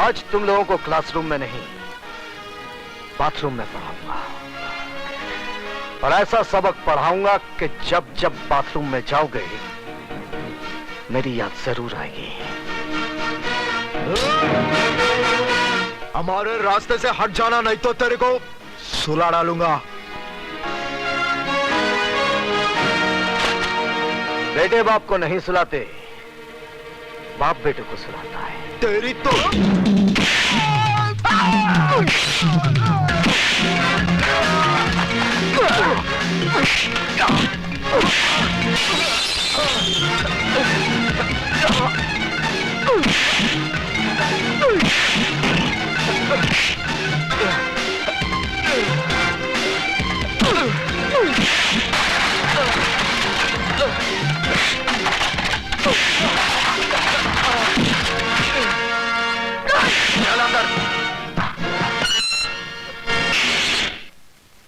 आज तुम लोगों को क्लासरूम में नहीं, बाथरूम में पढ़ाऊंगा। और ऐसा सबक पढ़ाऊंगा कि जब जब बाथरूम में जाओगे मेरी याद जरूर आएगी। हमारे रास्ते से हट जाना, नहीं तो तेरे को सुला डालूंगा। बेटे बाप को नहीं सुलाते, बाप बेटे को सुलाता है। तेरी तो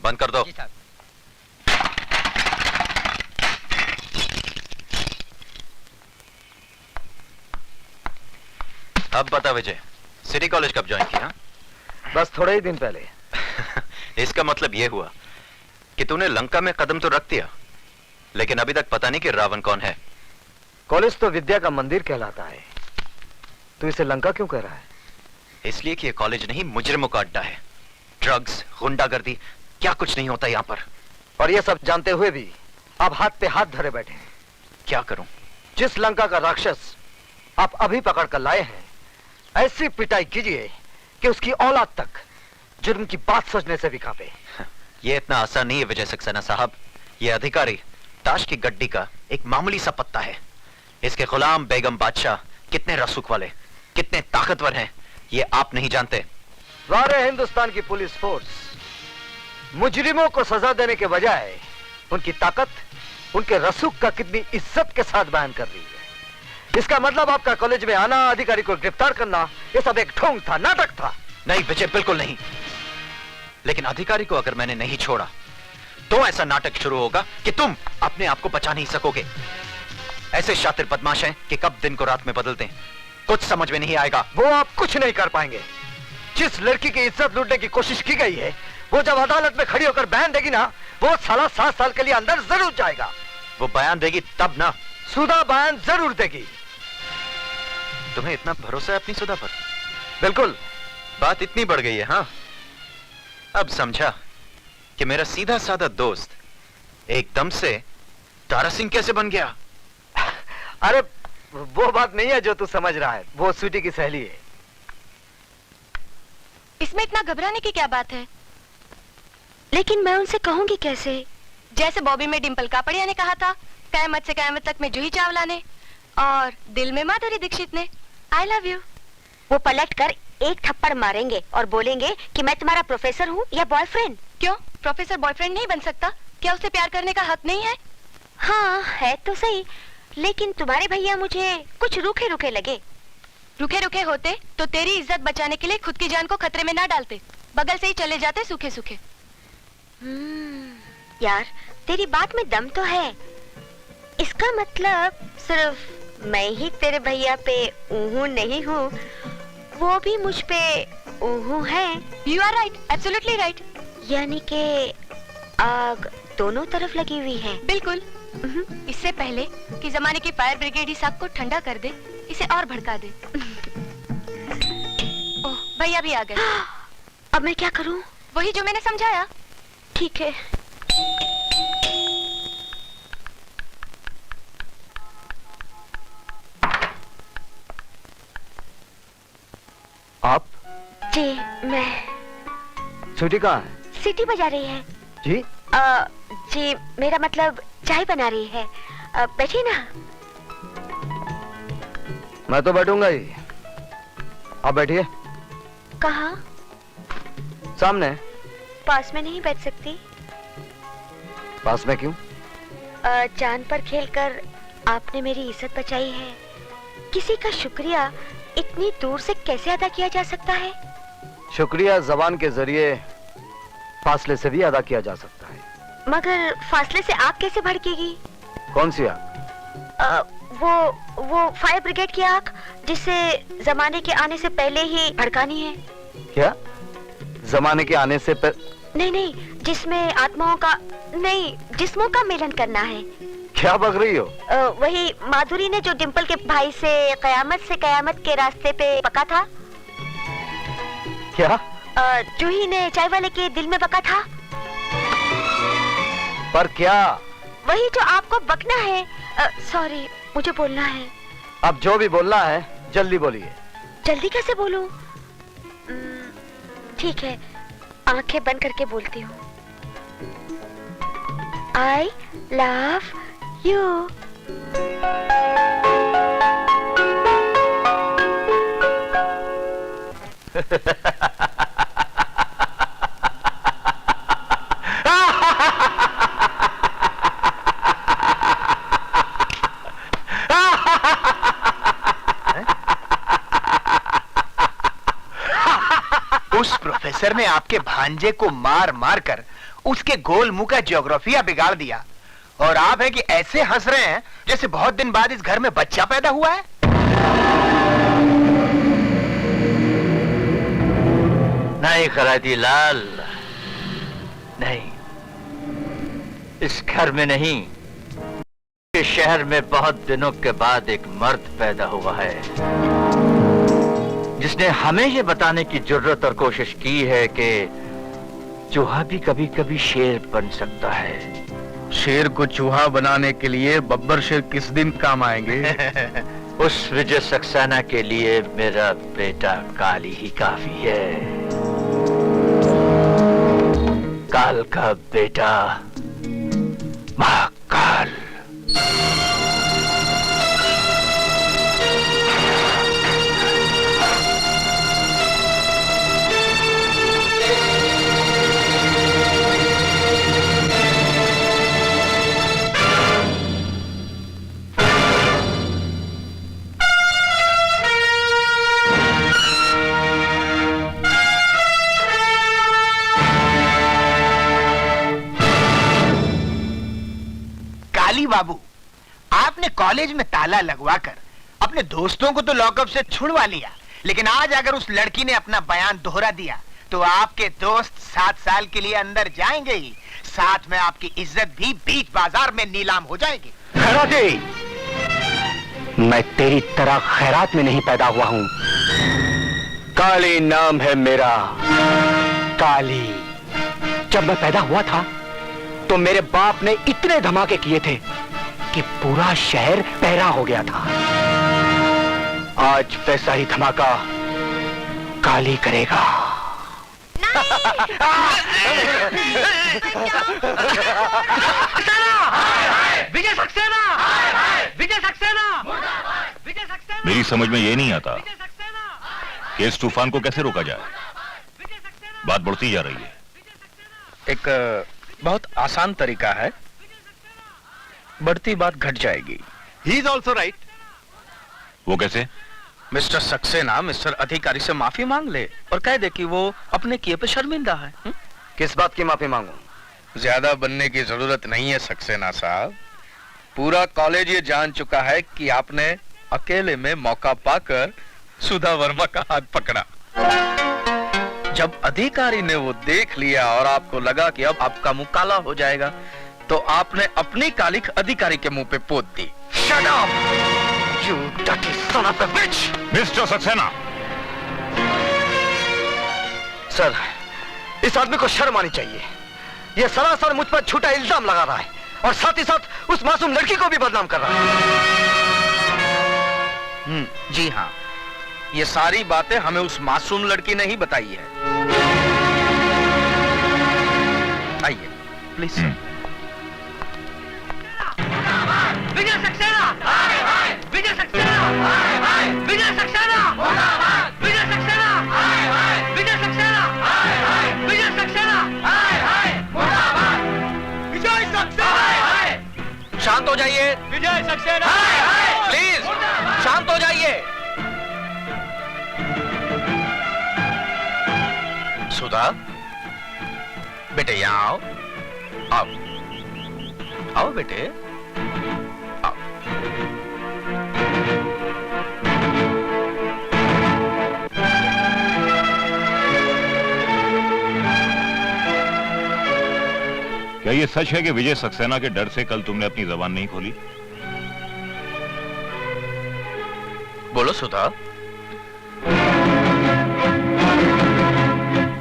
बंद कर दो। अब बता विजय, सिटी कॉलेज कब ज्वाइन किया? बस थोड़े ही दिन पहले। इसका मतलब यह हुआ कि तूने लंका में कदम तो रख दिया, लेकिन अभी तक पता नहीं कि रावण कौन है। कॉलेज तो विद्या का मंदिर कहलाता है, तू इसे लंका क्यों कह रहा है? इसलिए कि यह कॉलेज नहीं, मुजरिमों का अड्डा है। ड्रग्स, गुंडागर्दी, क्या कुछ नहीं होता यहां पर। और ये सब जानते हुए भी आप हाथ पे हाथ धरे बैठे हैं। क्या करूं? जिस लंका का राक्षस आप अभी पकड़ कर लाए हैं, ऐसी पिटाई कीजिए कि उसकी औलाद तक जुर्म की बात सोचने से भी कांपे। यह इतना आसान नहीं है विजय सक्सेना साहब। यह अधिकारी ताश की गड्डी का एक मामूली सा पत्ता है। इसके गुलाम बेगम बादशाह कितने रसूख वाले, कितने ताकतवर हैं, ये आप नहीं जानते। सारे हिंदुस्तान की पुलिस फोर्स मुजरिमों को सजा देने के बजाय उनकी ताकत, उनके रसूख का कितनी इज्जत के साथ बयान कर रही है। इसका मतलब आपका कॉलेज में आना, अधिकारी को गिरफ्तार करना, ये सब एक ढोंग था, नाटक था। नहीं विजय, बिल्कुल नहीं। लेकिन अधिकारी को अगर मैंने नहीं छोड़ा तो ऐसा नाटक शुरू होगा कि तुम अपने आप को बचा नहीं सकोगे। ऐसे शातिर बदमाश हैं कि कब दिन को रात में बदलते हैं, कुछ समझ में नहीं आएगा। वो आप कुछ नहीं कर पाएंगे। जिस लड़की की इज्जत लूटने की कोशिश की गई है, वो जब अदालत में खड़ी होकर बयान देगी ना, वो साला 7 साल के लिए अंदर जरूर जाएगा। वो बयान देगी तब ना। सुधा बयान जरूर देगी। तुम्हें इतना भरोसा है अपनी सुधा पर? बिल्कुल। बात इतनी बढ़ गई है। हाँ, अब समझा कि मेरा सीधा साधा दोस्त एकदम से तारा सिंह कैसे बन गया। अरे वो बात नहीं है जो तू समझ रहा है, वो स्वीटी की सहेली है। इसमें इतना घबराने की क्या बात है? लेकिन मैं उनसे कहूंगी कैसे? जैसे बॉबी में डिंपल कापड़िया ने कहा था, कयामत से कयामत तक में जूही चावला ने, और दिल में माधुरी दीक्षित ने, आई लव यू। वो पलट कर एक थप्पड़ मारेंगे और बोलेंगे कि मैं तुम्हारा प्रोफेसर हूँ या बॉयफ्रेंड। क्यों, प्रोफेसर बॉयफ्रेंड नहीं बन सकता? क्या उसे प्यार करने का हक नहीं है? हाँ है तो सही, लेकिन तुम्हारे भैया मुझे कुछ रूखे रूखे लगे। रूखे रूखे होते तो तेरी इज्जत बचाने के लिए खुद की जान को खतरे में ना डालते, बगल से ही चले जाते सूखे सूखे। यार तेरी बात में दम तो है। इसका मतलब सिर्फ मैं ही तेरे भैया पे ऊहू नहीं हूँ, वो भी मुझ पे ऊहू है। You are right, absolutely right। यानी कि आग दोनों तरफ लगी हुई है। बिल्कुल। इससे पहले कि जमाने की फायर ब्रिगेड इस आग को ठंडा कर दे, इसे और भड़का दे। ओह, भैया भी आ गए। अब मैं क्या करूं? वही जो मैंने समझाया। ठीक है। आप? जी मैं। स्वीटी कहाँ है? सीटी बजा रही है। जी? जी मेरा मतलब चाय बना रही है। बैठिए ना। मैं तो बैठूंगा ही, आप बैठिए। कहाँ? सामने। पास में नहीं बैठ सकती? पास में क्यों? जान पर खेलकर आपने मेरी इज्जत बचाई है। किसी का शुक्रिया इतनी दूर से कैसे अदा किया जा सकता है? शुक्रिया जबान के जरिए फासले से भी अदा किया जा सकता है। मगर फासले से आग कैसे भड़केगी? कौन सी आग? वो फायर ब्रिगेड की आग जिसे जमाने के आने से पहले ही भड़कानी है। क्या जमाने के आने से नहीं, जिसमें आत्माओं का नहीं, जिस्मों का मिलन करना है। क्या बक रही हो? वही माधुरी ने जो डिम्पल के भाई से कयामत के रास्ते पे बका था। क्या? जूही ने चाय वाले के दिल में बका था। पर क्या? वही जो आपको बकना है। सॉरी, मुझे बोलना है। अब जो भी बोलना है जल्दी बोलिए। जल्दी कैसे बोलूं? ठीक है, आंखें बंद करके बोलती हूँ। I love you. उस प्रोफेसर ने आपके भांजे को मार मार कर उसके गोल मुंह का ज्योग्राफिया बिगाड़ दिया, और आप है कि ऐसे हंस रहे हैं जैसे बहुत दिन बाद इस घर में बच्चा पैदा हुआ है। नहीं खराती लाल, नहीं, इस घर में नहीं, इस शहर में बहुत दिनों के बाद एक मर्द पैदा हुआ है जिसने हमें ये बताने की जरूरत और कोशिश की है कि चूहा भी कभी कभी शेर बन सकता है। शेर को चूहा बनाने के लिए बब्बर शेर किस दिन काम आएंगे? उस विजय सक्सेना के लिए मेरा बेटा काली ही काफी है। काल का बेटा महाकाल। बाबू, आपने कॉलेज में ताला लगवाकर अपने दोस्तों को तो लॉकअप से छुड़वा लिया, लेकिन आज अगर उस लड़की ने अपना बयान दोहरा दिया तो आपके दोस्त 7 साल के लिए अंदर जाएंगे ही, साथ में आपकी इज्जत भी बीच बाजार में नीलाम हो जाएगी। खैराती, मैं तेरी तरह खैरात में नहीं पैदा हुआ हूं। काली नाम है मेरा, काली। जब मैं पैदा हुआ था तो मेरे बाप ने इतने धमाके किए थे कि पूरा शहर पहरा हो गया था। आज वैसा ही धमाका काली करेगा। विजय सक्सेना! विजय सक्सेना! विजय सक्सेना! मेरी समझ में ये नहीं आता कि इस तूफान को कैसे रोका जाए। बात बढ़ती जा रही है। एक बहुत आसान तरीका है, बढ़ती बात घट जाएगी। He is also right. वो कैसे? मिस्टर सक्सेना मिस्टर अधिकारी से माफी मांग ले और कह दे कि वो अपने किए पे शर्मिंदा है। किस बात की माफी मांगूं? ज्यादा बनने की जरूरत नहीं है सक्सेना साहब। पूरा कॉलेज ये जान चुका है कि आपने अकेले में मौका पाकर सुधा वर्मा का हाथ पकड़ा। जब अधिकारी ने वो देख लिया और आपको लगा कि अब आपका मुंह काला हो जाएगा, तो आपने अपनी कालिख अधिकारी के मुंह पे पोत दी। Shut up, you dirty son of a bitch! Mister Saxena, sir, इस आदमी को शर्म आनी चाहिए। ये सरासर मुझ पर झूठा इल्जाम लगा रहा है और साथ ही साथ उस मासूम लड़की को भी बदनाम कर रहा है। जी हाँ, ये सारी बातें हमें उस मासूम लड़की ने ही बताई है। आइए प्लीज सर। विजय सक्सेना! विजय सक्सेना! विजय सक्सेना! विजय सक्सेना! विजय सक्सेना! विजय सक्सेना! विजय सक्सेना! शांत हो जाइए। विजय सक्सेना! प्लीज शांत हो जाइए। सुधा, बेटे यहाँ आओ। आओ आओ बेटे, आओ। क्या ये सच है कि विजय सक्सेना के डर से कल तुमने अपनी जबान नहीं खोली? बोलो सुधा।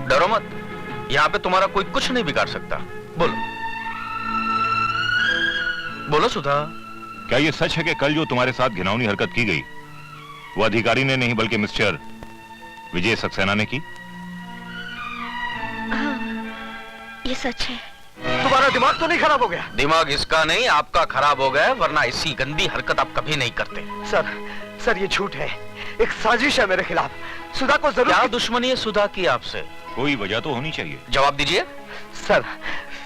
डरो मत, यहाँ पे तुम्हारा कोई कुछ नहीं बिगाड़ सकता। बोलो बोलो सुधा। क्या ये सच है कि कल जो तुम्हारे साथ घिनौनी हरकत की गई वो अधिकारी ने नहीं बल्कि मिस्टर विजय सक्सेना ने की? हाँ, ये सच है। तुम्हारा दिमाग तो नहीं खराब हो गया? दिमाग इसका नहीं आपका खराब हो गया, वरना ऐसी गंदी हरकत आप कभी नहीं करते। सर ये झूठ है, एक साजिश है मेरे खिलाफ। सुधा को जरूर। क्या दुश्मनी है सुधा की आपसे? कोई वजह तो होनी चाहिए। जवाब दीजिए।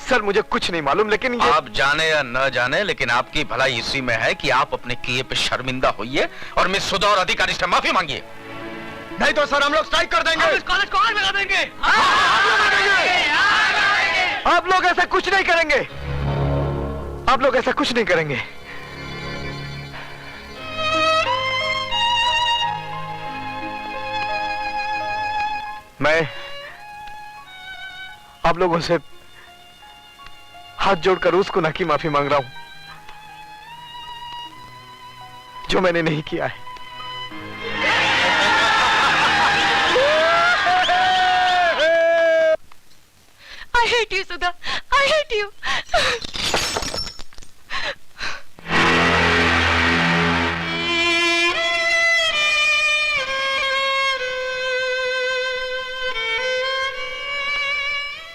सर मुझे कुछ नहीं मालूम, लेकिन ये... आप जाने या न जाने, लेकिन आपकी भलाई इसी में है कि आप अपने किए पे शर्मिंदा होइए और मिस सुधा और अधिकारी से माफी मांगिए। नहीं तो सर हम लोग स्ट्राइक कर देंगे। कॉलेज को आग लगा देंगे। आप लोग ऐसा कुछ नहीं करेंगे। आप लोग ऐसा कुछ नहीं करेंगे। मैं आप लोगों से हाथ जोड़कर उसको ना की माफी मांग रहा हूं जो मैंने नहीं किया है। I hate you, Sudha. I hate you.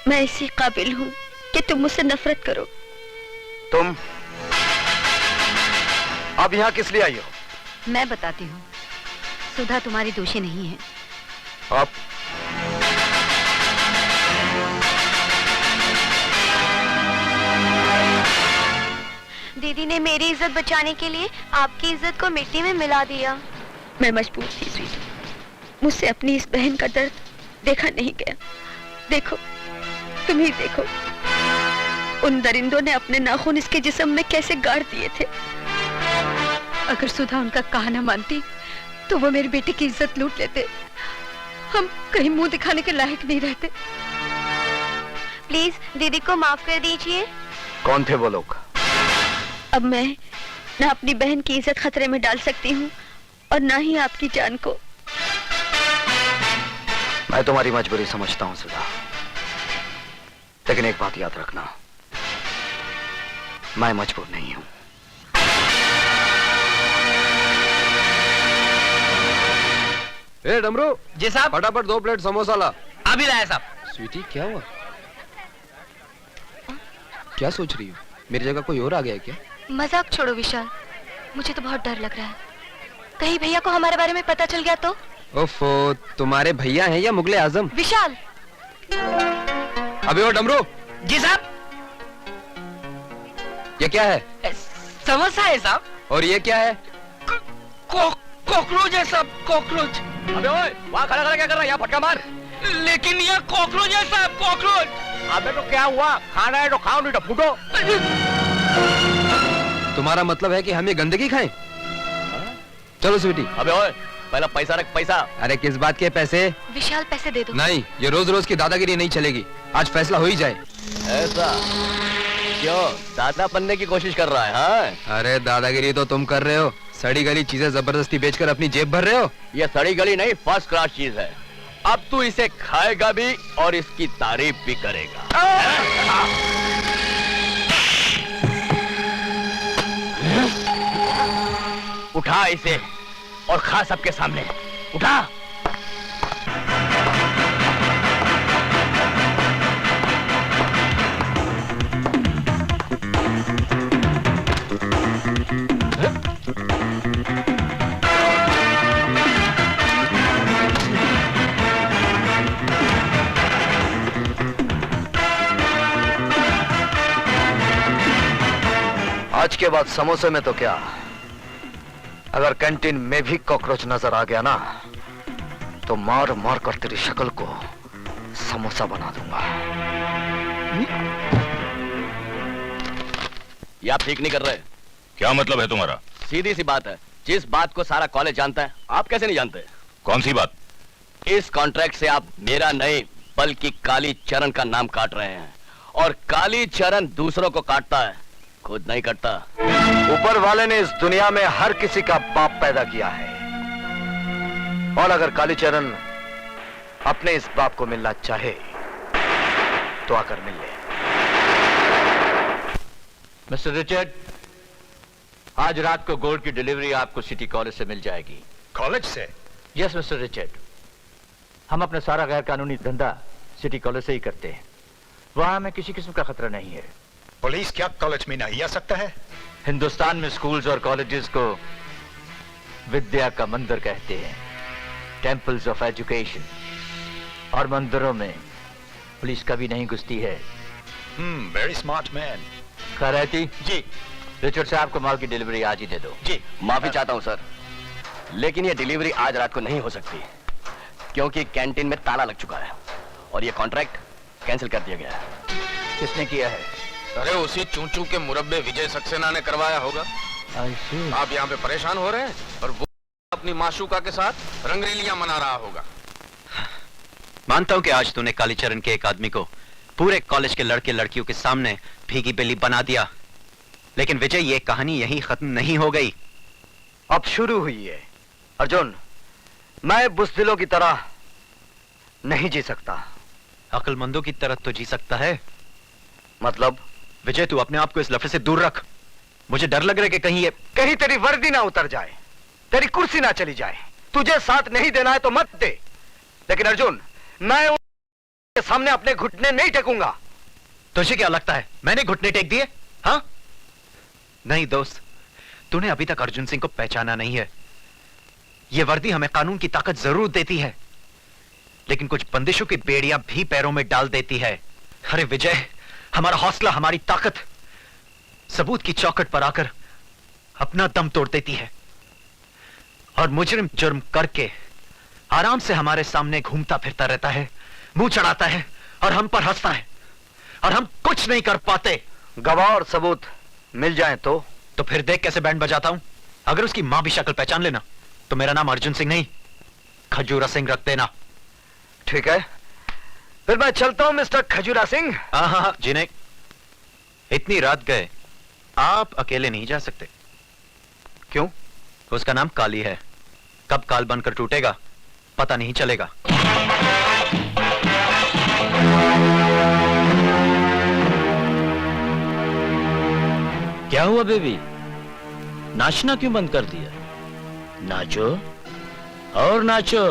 मैं इसी काबिल हूँ कि तुम मुझसे नफरत करो। तुम अब यहाँ किस लिए आई हो? मैं बताती हूँ, सुधा तुम्हारी दोषी नहीं है। आप दीदी ने मेरी इज्जत बचाने के लिए आपकी इज्जत को मिट्टी में मिला दिया। मैं मजबूर थी स्वीटी, मुझसे अपनी इस बहन का दर्द देखा नहीं गया। देखो, तुम ही देखो, उन दरिंदों ने अपने नाखून इसके जिस्म में कैसे गाड़ दिए थे। अगर सुधा उनका कहना मानती तो वो मेरी बेटी की इज्जत लूट लेते। हम कहीं मुंह दिखाने के लायक नहीं रहते। प्लीज दीदी को माफ कर दीजिए। कौन थे वो लोग? अब मैं ना अपनी बहन की इज्जत खतरे में डाल सकती हूँ और ना ही आपकी जान को। मैं तुम्हारी मजबूरी समझता हूँ सुधा, लेकिन एक बात याद रखना, मैं मजबूर नहीं हूँ। ए डमरू जी साहब। फटाफट 2 प्लेट समोसा ला। अभी लाया साहब। स्वीटी क्या हुआ? क्या सोच रही हो? मेरी जगह कोई और आ गया है क्या? मजाक छोड़ो विशाल, मुझे तो बहुत डर लग रहा है। कहीं भैया को हमारे बारे में पता चल गया तो? ओफो, तुम्हारे भैया हैं या मुगले आजम? विशाल! अबे ओ डमरू। जी साहब। ये क्या है? समोसा है साहब। और ये क्या है? कॉकरोच है साहब, कॉकरोच। अबे ओए, वहाँ खड़ा खड़ा क्या कर रहा है? यहाँ फटका मार। लेकिन ये कॉकरोच है साहब, कॉकरोच। अबे तो क्या हुआ? खाना है तो खाओ, नहीं तो फूटो। तुम्हारा मतलब है कि हम ये गंदगी खाएं? चलो स्वीटी। अबे ओए, पहला पैसा रख, पैसा। अरे किस बात के पैसे? विशाल पैसे दे दो। नहीं, ये रोज रोज की दादागिरी नहीं चलेगी। आज फैसला हो ही जाए। ऐसा क्यों? दादा बनने की कोशिश कर रहा है? हाँ? अरे दादागिरी तो तुम कर रहे हो, सड़ी गली चीजें जबरदस्ती बेचकर अपनी जेब भर रहे हो। ये सड़ी गली नहीं, फर्स्ट क्लास चीज है। अब तू इसे खाएगा भी और इसकी तारीफ भी करेगा। उठा इसे और खा सबके सामने। उठा। आज के बाद समोसे में तो क्या, अगर कैंटीन में भी कॉकरोच नजर आ गया ना तो मार मार कर तेरी शक्ल को समोसा बना दूंगा। ये आप ठीक नहीं कर रहे। क्या मतलब है तुम्हारा? सीधी सी बात है, जिस बात को सारा कॉलेज जानता है आप कैसे नहीं जानते? कौन सी बात? इस कॉन्ट्रैक्ट से आप मेरा नहीं बल्कि काली चरण का नाम काट रहे हैं और काली चरण दूसरों को काटता है, खुद नहीं कटता। ऊपर वाले ने इस दुनिया में हर किसी का बाप पैदा किया है, और अगर कालीचरण अपने इस बाप को मिलना चाहे तो आकर मिल ले। मिस्टर रिचर्ड, आज रात को गोल्ड की डिलीवरी आपको सिटी कॉलेज से मिल जाएगी। कॉलेज से? यस मिस्टर रिचर्ड, हम अपना सारा गैर कानूनी धंधा सिटी कॉलेज से ही करते हैं। वहां हमें किसी किस्म का खतरा नहीं है। पुलिस क्या कॉलेज में नहीं आ सकता है? हिंदुस्तान में स्कूल्स और कॉलेजेस को विद्या का मंदिर कहते हैं, टेम्पल्स ऑफ एजुकेशन, और मंदिरों में पुलिस कभी नहीं घुसती है। Very smart man. Khairati ji. Richard साहब को माल की डिलीवरी आज ही दे दो। जी। माफी चाहता हूं सर, लेकिन ये डिलीवरी आज रात को नहीं हो सकती, क्योंकि कैंटीन में ताला लग चुका है और ये कॉन्ट्रैक्ट कैंसिल कर दिया गया है। किसने किया है? अरे उसी चूचू के मुरब्बे विजय सक्सेना ने करवाया होगा। आप यहाँ पे परेशान हो रहे हैं और वो अपनी माशूका के साथ रंगरेलियां मना रहा होगा। मानता हूं कि आज तूने कालीचरण के एक आदमी को पूरे कॉलेज के लड़के लड़कियों के सामने भीगी बिल्ली बना दिया, लेकिन विजय, ये कहानी यहीं खत्म नहीं हो गई, अब शुरू हुई है। अर्जुन, मैं बुज़दिलों की तरह नहीं जी सकता। अक्लमंदों की तरह तो जी सकता है। मतलब? विजय, तू अपने आप को इस लफड़े से दूर रख। मुझे डर लग रहा है कि कहीं तेरी वर्दी ना उतर जाए, तेरी कुर्सी ना चली जाए। तुझे साथ नहीं देना है तो मत दे, लेकिन अर्जुन, मैं उनके सामने अपने घुटने नहीं टेकूंगा। तुझे क्या लगता है मैंने घुटने टेक दिए? हाँ? नहीं दोस्त, तूने अभी तक अर्जुन सिंह को पहचाना नहीं है। यह वर्दी हमें कानून की ताकत जरूर देती है, लेकिन कुछ बंदिशों की बेड़ियां भी पैरों में डाल देती है। अरे विजय, हमारा हौसला, हमारी ताकत सबूत की चौखट पर आकर अपना दम तोड़ देती है, और मुजरिम जुर्म करके आराम से हमारे सामने घूमता फिरता रहता है, मुंह चढ़ाता है और हम पर हंसता है, और हम कुछ नहीं कर पाते। गवाह और सबूत मिल जाएं तो फिर देख कैसे बैंड बजाता हूं। अगर उसकी मां भी शक्ल पहचान लेना तो मेरा नाम अर्जुन सिंह नहीं, खजूरा सिंह रख देना। ठीक है, फिर मैं चलता हूं मिस्टर खजूरा सिंह। हाँ, जिन्हें इतनी रात गए, आप अकेले नहीं जा सकते। क्यों? उसका नाम काली है, कब काल बनकर टूटेगा पता नहीं चलेगा। क्या हुआ बेबी, नाचना क्यों बंद कर दिया? नाचो और नाचो।